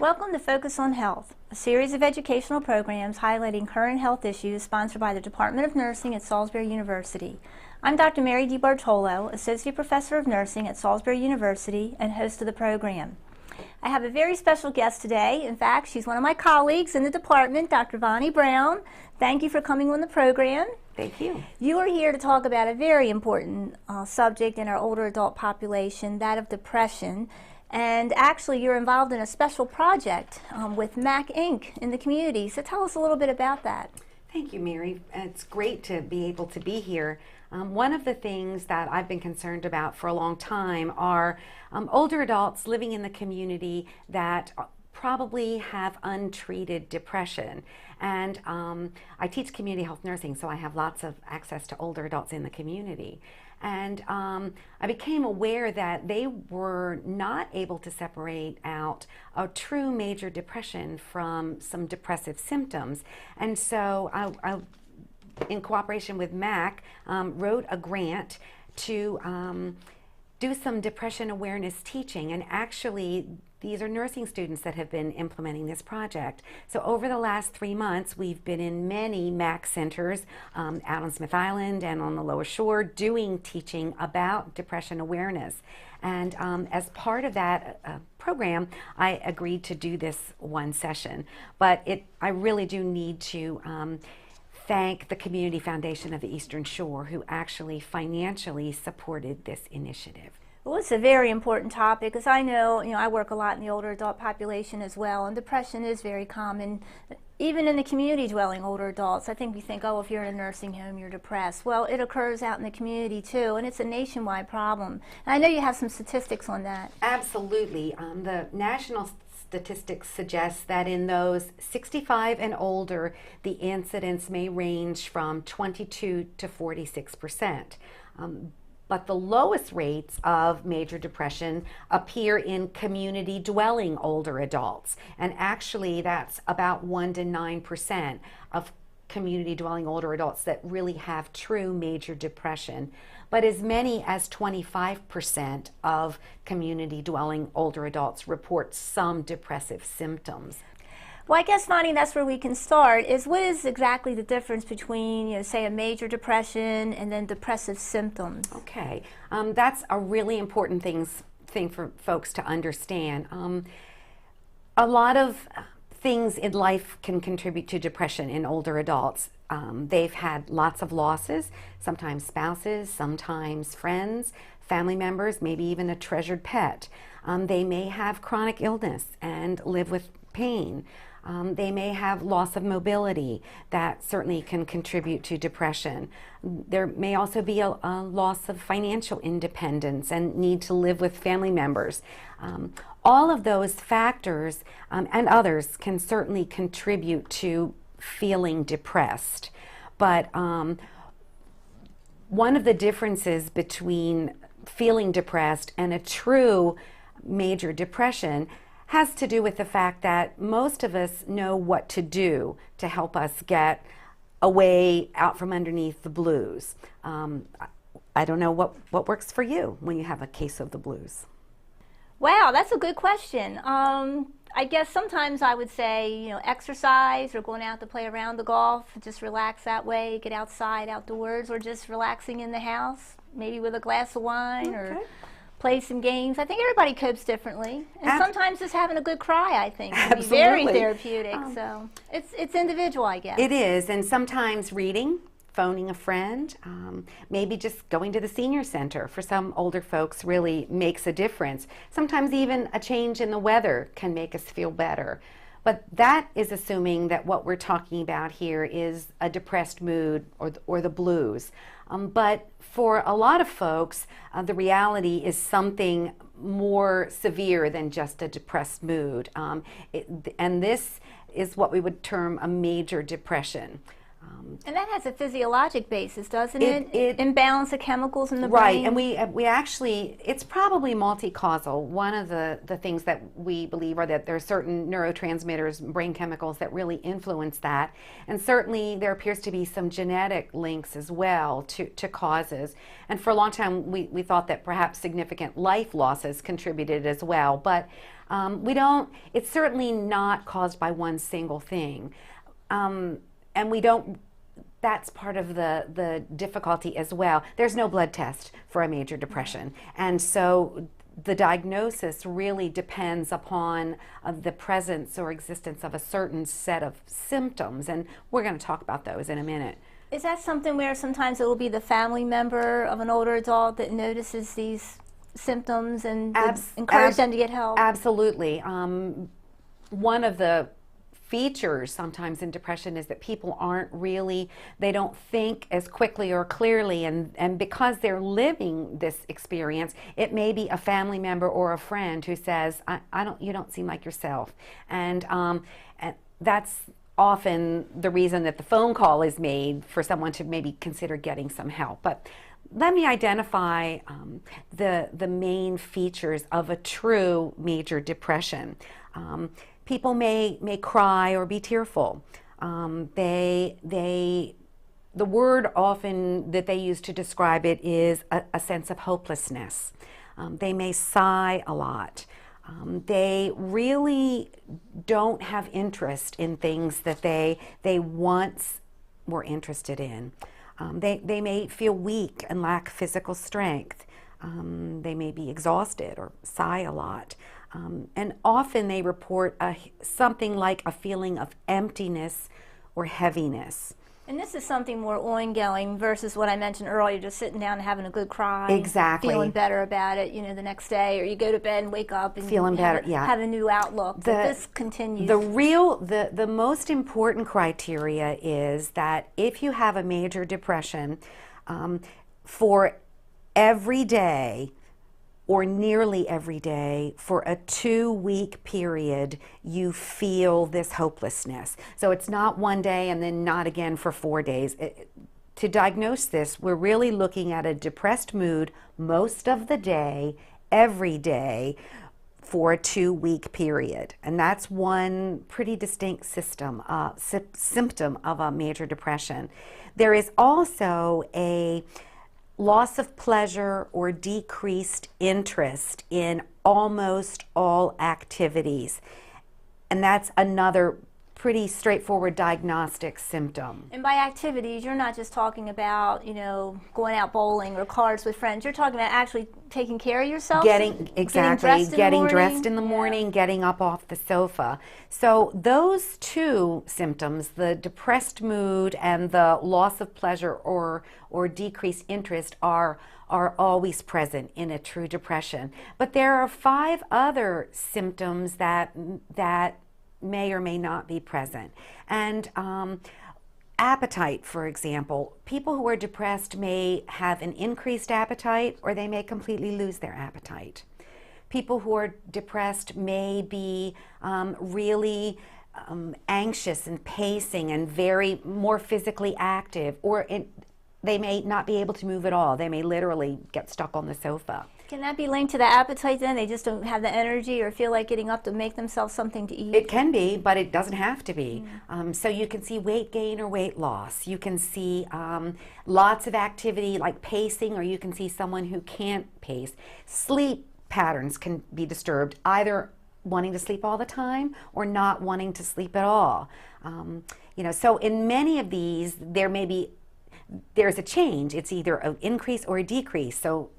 Welcome to Focus on Health, a series of educational programs highlighting current health issues sponsored by the Department of Nursing at Salisbury University. I'm Dr. Mary DiBartolo, Associate Professor of Nursing at Salisbury University and host of the program. I have a very special guest today. In fact, she's one of my colleagues in the department, Dr. Vonnie Brown. Thank you for coming on the program. Thank you. You are here to talk about a very important subject in our older adult population, that of depression. And actually, you're involved in a special project with MAC Inc. in the community. So tell us a little bit about that. Thank you, Mary. It's great to be able to be here. One of the things that I've been concerned about for a long time are older adults living in the community that probably have untreated depression. And I teach community health nursing, so I have lots of access to older adults in the community. And I became aware that they were not able to separate out a true major depression from some depressive symptoms. And so I in cooperation with MAC, wrote a grant to do some depression awareness teaching. And actually, these are nursing students that have been implementing this project. So over the last 3 months, we've been in many MAC centers out on Smith Island and on the Lower Shore doing teaching about depression awareness. And as part of that program, I agreed to do this one session. But I really do need to thank the Community Foundation of the Eastern Shore, who actually financially supported this initiative. Well, it's a very important topic, because I know, I work a lot in the older adult population as well, and depression is very common, even in the community dwelling older adults. I think we think, oh, if you're in a nursing home, you're depressed. Well, it occurs out in the community too, and it's a nationwide problem. And I know you have some statistics on that. Absolutely. The national statistics suggest that in those 65 and older, the incidence may range from 22 to 46%. But the lowest rates of major depression appear in community dwelling older adults. And actually, that's about 1 to 9% of community dwelling older adults that really have true major depression. But as many as 25% of community dwelling older adults report some depressive symptoms. Well, I guess, Vonnie, that's where we can start, is what is exactly the difference between, say, a major depression and then depressive symptoms? Okay, that's a really important thing for folks to understand. A lot of things in life can contribute to depression in older adults. They've had lots of losses, sometimes spouses, sometimes friends, family members, maybe even a treasured pet. They may have chronic illness and live with pain. They may have loss of mobility that certainly can contribute to depression. There may also be a loss of financial independence and need to live with family members. All of those factors and others can certainly contribute to feeling depressed. But one of the differences between feeling depressed and a true major depression has to do with the fact that most of us know what to do to help us get away out from underneath the blues. I don't know what works for you when you have a case of the blues. Wow, that's a good question. I guess sometimes I would say, exercise or going out to play around the golf, just relax that way, get outside, outdoors, or just relaxing in the house, maybe with a glass of wine or play some games. I think everybody copes differently. And sometimes just having a good cry, I think, can be very therapeutic. So it's individual, I guess. It is, and sometimes reading, phoning a friend, maybe just going to the senior center for some older folks really makes a difference. Sometimes even a change in the weather can make us feel better. But that is assuming that what we're talking about here is a depressed mood or the blues. But for a lot of folks, the reality is something more severe than just a depressed mood. And this is what we would term a major depression. And that has a physiologic basis, doesn't it? It Imbalance of chemicals in the right, brain. and we actually, it's probably multi-causal. One of the things that we believe are that there are certain neurotransmitters, brain chemicals that really influence that, and certainly there appears to be some genetic links as well to causes. And for a long time, we thought that perhaps significant life losses contributed as well, but we don't. It's certainly not caused by one single thing, and we don't. That's part of the difficulty as well. There's no blood test for a major depression. And so the diagnosis really depends upon the presence or existence of a certain set of symptoms. And we're going to talk about those in a minute. Is that something where sometimes it will be the family member of an older adult that notices these symptoms and encourage them to get help? Absolutely. One of the features sometimes in depression is that people they don't think as quickly or clearly, and because they're living this experience, it may be a family member or a friend who says, you don't seem like yourself, and that's often the reason that the phone call is made for someone to maybe consider getting some help. But let me identify the main features of a true major depression. People may cry or be tearful. The word often that they use to describe it is a sense of hopelessness. They may sigh a lot. They really don't have interest in things that they once were interested in. They may feel weak and lack physical strength. They may be exhausted or sigh a lot. And often they report something like a feeling of emptiness or heaviness. And this is something more ongoing versus what I mentioned earlier, just sitting down and having a good cry. Exactly. Feeling better about it, the next day, or you go to bed and wake up and feeling better, have a new outlook. But this continues. The most important criteria is that if you have a major depression, for every day, or nearly every day, for a 2-week period, you feel this hopelessness. So it's not one day and then not again for 4 days. To diagnose this, we're really looking at a depressed mood most of the day, every day, for a 2-week period. And that's one pretty distinct symptom of a major depression. There is also a loss of pleasure or decreased interest in almost all activities. And that's another pretty straightforward diagnostic symptom. And by activities, you're not just talking about, going out bowling or cards with friends. You're talking about actually taking care of yourself. Getting dressed in the morning, getting up off the sofa. So those two symptoms, the depressed mood and the loss of pleasure or decreased interest, are always present in a true depression. But there are 5 other symptoms that may or may not be present. And appetite, for example. People who are depressed may have an increased appetite, or they may completely lose their appetite. People who are depressed may be really anxious and pacing and more physically active, or they may not be able to move at all. They may literally get stuck on the sofa. Can that be linked to the appetite then? They just don't have the energy or feel like getting up to make themselves something to eat? It can be, but it doesn't have to be. So you can see weight gain or weight loss. You can see lots of activity like pacing, or you can see someone who can't pace. Sleep patterns can be disturbed, either wanting to sleep all the time or not wanting to sleep at all. So in many of these, there's a change. It's either an increase or a decrease. So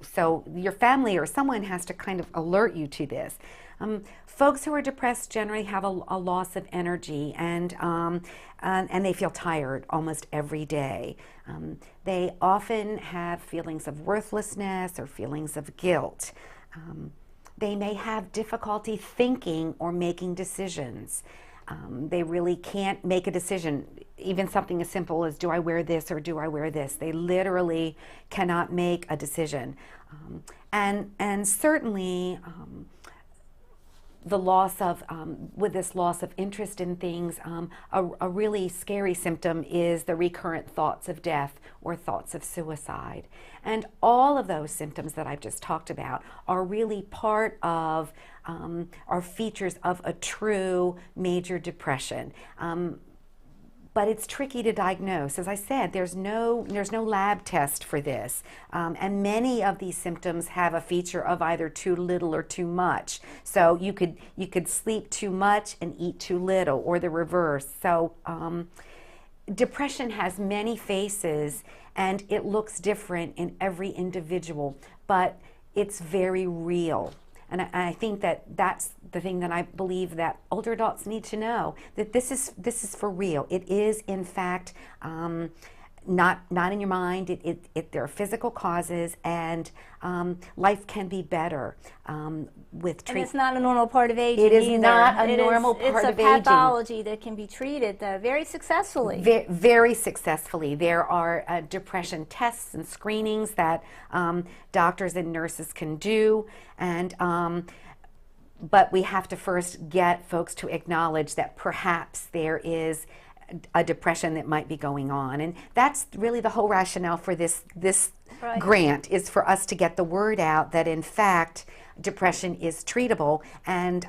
your family or someone has to kind of alert you to this. Folks who are depressed generally have a loss of energy, and they feel tired almost every day. They often have feelings of worthlessness or feelings of guilt. They may have difficulty thinking or making decisions. They really can't make a decision, even something as simple as, do I wear this or do I wear this? They literally cannot make a decision. And certainly the loss of, with this loss of interest in things, a really scary symptom is the recurrent thoughts of death or thoughts of suicide. And all of those symptoms that I've just talked about are really part of, are features of a true major depression. But it's tricky to diagnose. As I said, there's no lab test for this. And many of these symptoms have a feature of either too little or too much. So you could sleep too much and eat too little, or the reverse. So depression has many faces, and it looks different in every individual, but it's very real. And I think that that's the thing that I believe that older adults need to know, that this is for real. It is, in fact, not in your mind. There are physical causes, and life can be better with treatment. And it's not a normal part of aging. It is either. not a normal part of aging. It's a pathology that can be treated very successfully. Very successfully. There are depression tests and screenings that doctors and nurses can do, and but we have to first get folks to acknowledge that perhaps there is a depression that might be going on. And that's really the whole rationale for this Right. grant, is for us to get the word out that in fact depression is treatable. And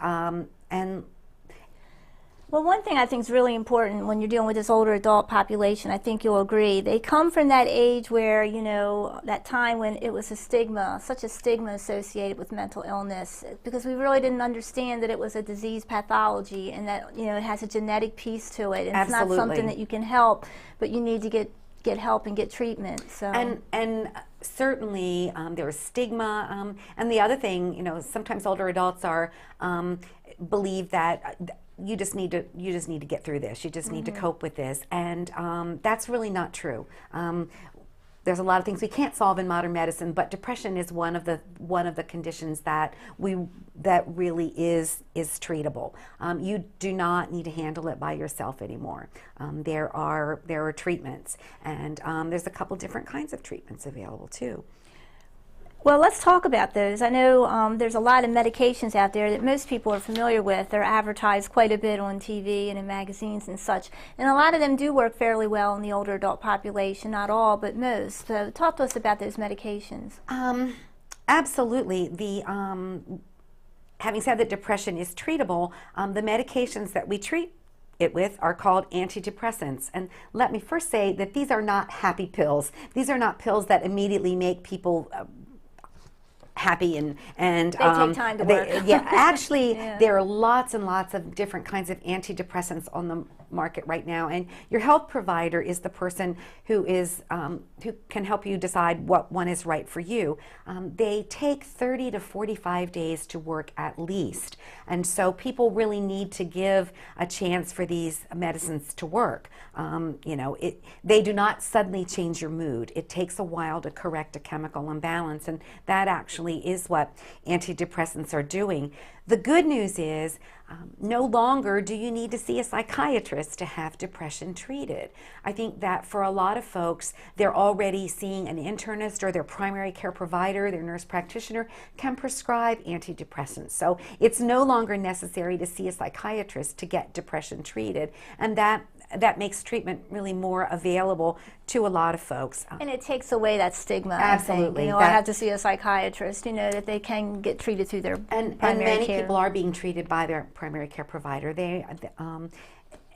well, one thing I think is really important when you're dealing with this older adult population, I think you'll agree, they come from that age where, you know, that time when it was a stigma, such a stigma associated with mental illness, because we really didn't understand that it was a disease pathology, and that, you know, it has a genetic piece to it, and Absolutely. it's not something that you can help, but you need to get help and get treatment. So and certainly there is stigma, and the other thing, you know, sometimes older adults are believe that you just need to get through this. You just need to cope with this, and that's really not true. There's a lot of things we can't solve in modern medicine, but depression is one of the conditions that really is treatable. You do not need to handle it by yourself anymore. There are treatments, and there's a couple different kinds of treatments available too. Well, let's talk about those. I know there's a lot of medications out there that most people are familiar with. They're advertised quite a bit on TV and in magazines and such. And a lot of them do work fairly well in the older adult population, not all, but most. So talk to us about those medications. Absolutely. Having said that depression is treatable, the medications that we treat it with are called antidepressants. And let me first say that these are not happy pills. These are not pills that immediately make people happy and they take time to work. Actually, Yeah. there are lots and lots of different kinds of antidepressants on the market right now, and your health provider is the person who can help you decide what one is right for you. They take 30 to 45 days to work at least, and so people really need to give a chance for these medicines to work. They do not suddenly change your mood. It takes a while to correct a chemical imbalance, and that actually is what antidepressants are doing. The good news is no longer do you need to see a psychiatrist to have depression treated. I think that for a lot of folks, they're already seeing an internist, or their primary care provider, their nurse practitioner, can prescribe antidepressants. So it's no longer necessary to see a psychiatrist to get depression treated, and that makes treatment really more available to a lot of folks. And it takes away that stigma. Absolutely. I have to see a psychiatrist, that they can get treated through their and primary care. People are being treated by their primary care provider.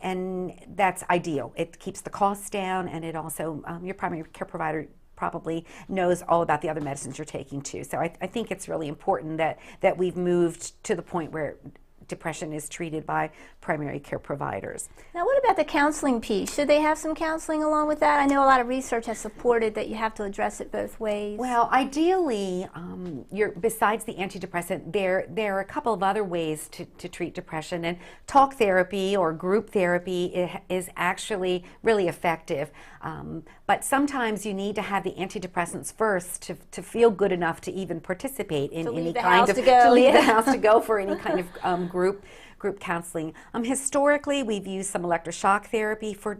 And that's ideal. It keeps the costs down, and it also, your primary care provider probably knows all about the other medicines you're taking too. So I think it's really important that we've moved to the point where depression is treated by primary care providers. Now, what about the counseling piece? Should they have some counseling along with that? I know a lot of research has supported that you have to address it both ways. Well, ideally, besides the antidepressant, there are a couple of other ways to treat depression, and talk therapy or group therapy is actually really effective. But sometimes you need to have the antidepressants first to feel good enough to even participate in any kind of to leave the house to go for any kind of group counseling. Historically, we've used some electroshock therapy for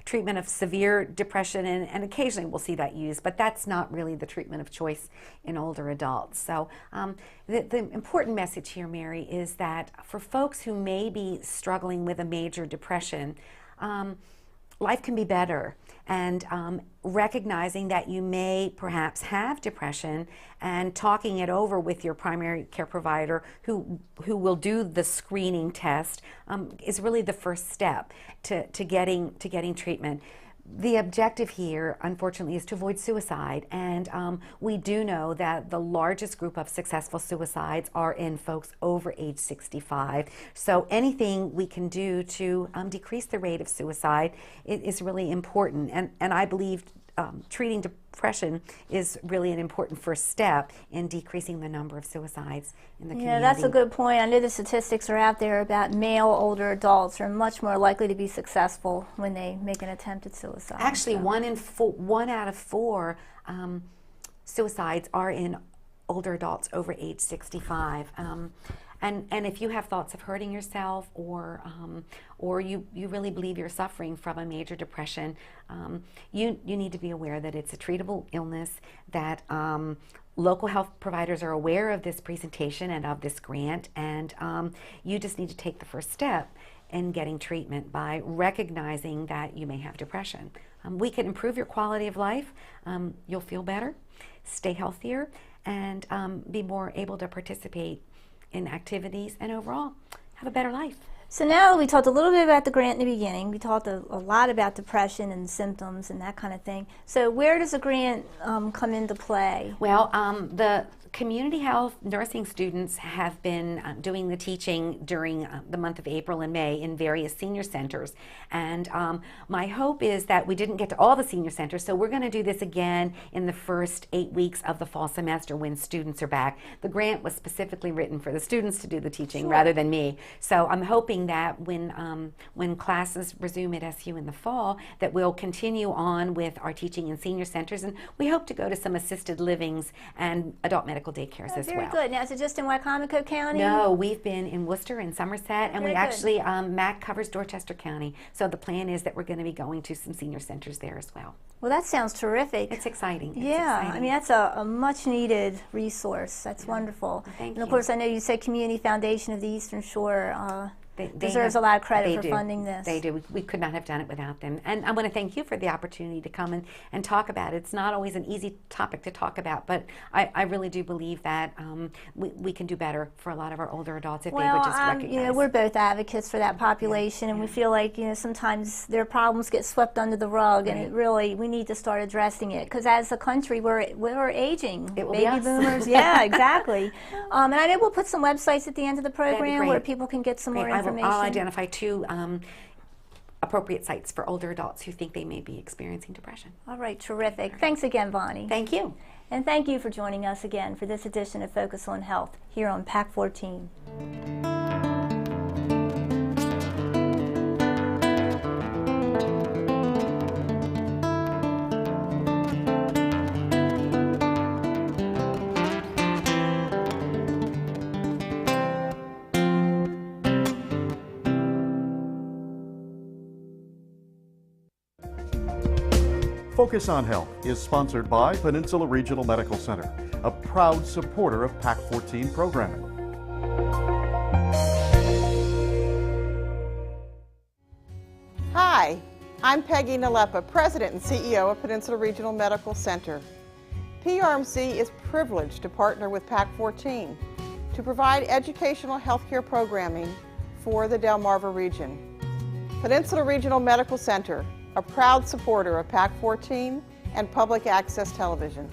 treatment of severe depression, and occasionally we'll see that used, but that's not really the treatment of choice in older adults. So the important message here, Mary, is that for folks who may be struggling with a major depression, life can be better, and recognizing that you may perhaps have depression and talking it over with your primary care provider who will do the screening test is really the first step to getting treatment. The objective here, unfortunately, is to avoid suicide, and we do know that the largest group of successful suicides are in folks over age 65. So anything we can do to decrease the rate of suicide is really important, and I believe treating depression is really an important first step in decreasing the number of suicides in the community. Yeah, that's a good point. I know the statistics are out there about male older adults are much more likely to be successful when they make an attempt at suicide. Actually, so. 1 out of 4 suicides are in older adults over age 65. And if you have thoughts of hurting yourself, or you really believe you're suffering from a major depression, you need to be aware that it's a treatable illness, that local health providers are aware of this presentation and of this grant, and you just need to take the first step in getting treatment by recognizing that you may have depression. We can improve your quality of life. You'll feel better, stay healthier, and be more able to participate in activities, and overall have a better life. So now we talked a little bit about the grant in the beginning. We talked a lot about depression and symptoms and that kind of thing. So where does the grant come into play? Well, the community health nursing students have been doing the teaching during the month of April and May in various senior centers, and my hope is that we didn't get to all the senior centers, so we're going to do this again in the first 8 weeks of the fall semester when students are back. The grant was specifically written for the students to do the teaching rather than me, so I'm hoping that when classes resume at SU in the fall, that we'll continue on with our teaching in senior centers, and we hope to go to some assisted livings and adult medical daycares as well. Very good. Now, is it just in Wycomico County? No, we've been in Worcester and Somerset, and we actually, MAC covers Dorchester County, so the plan is that we're going to be going to some senior centers there as well. Well, that sounds terrific. It's exciting. It's exciting. I mean, that's a much needed resource. That's wonderful. Well, thank you. And of course, I know you said Community Foundation of the Eastern Shore deserves a lot of credit for funding this. They do. We could not have done it without them. And I want to thank you for the opportunity to come and talk about it. It's not always an easy topic to talk about, but I really do believe that we can do better for a lot of our older adults if they would just recognize. You know, we're both advocates for that population, and we feel like, you know, sometimes their problems get swept under the rug, and it really, we need to start addressing it, because as a country, we're aging. It will Baby be us. boomers. Yeah, exactly. And I know we'll put some websites at the end of the program where people can get some more information. I'll identify 2 appropriate sites for older adults who think they may be experiencing depression. All right, terrific. Thanks again, Vonnie. Thank you. And thank you for joining us again for this edition of Focus on Health here on PAC 14. Focus on Health is sponsored by Peninsula Regional Medical Center, a proud supporter of PAC 14 programming. Hi, I'm Peggy Nalepa, President and CEO of Peninsula Regional Medical Center. PRMC is privileged to partner with PAC 14 to provide educational healthcare programming for the Delmarva region. Peninsula Regional Medical Center, a proud supporter of PAC 14 and public access television.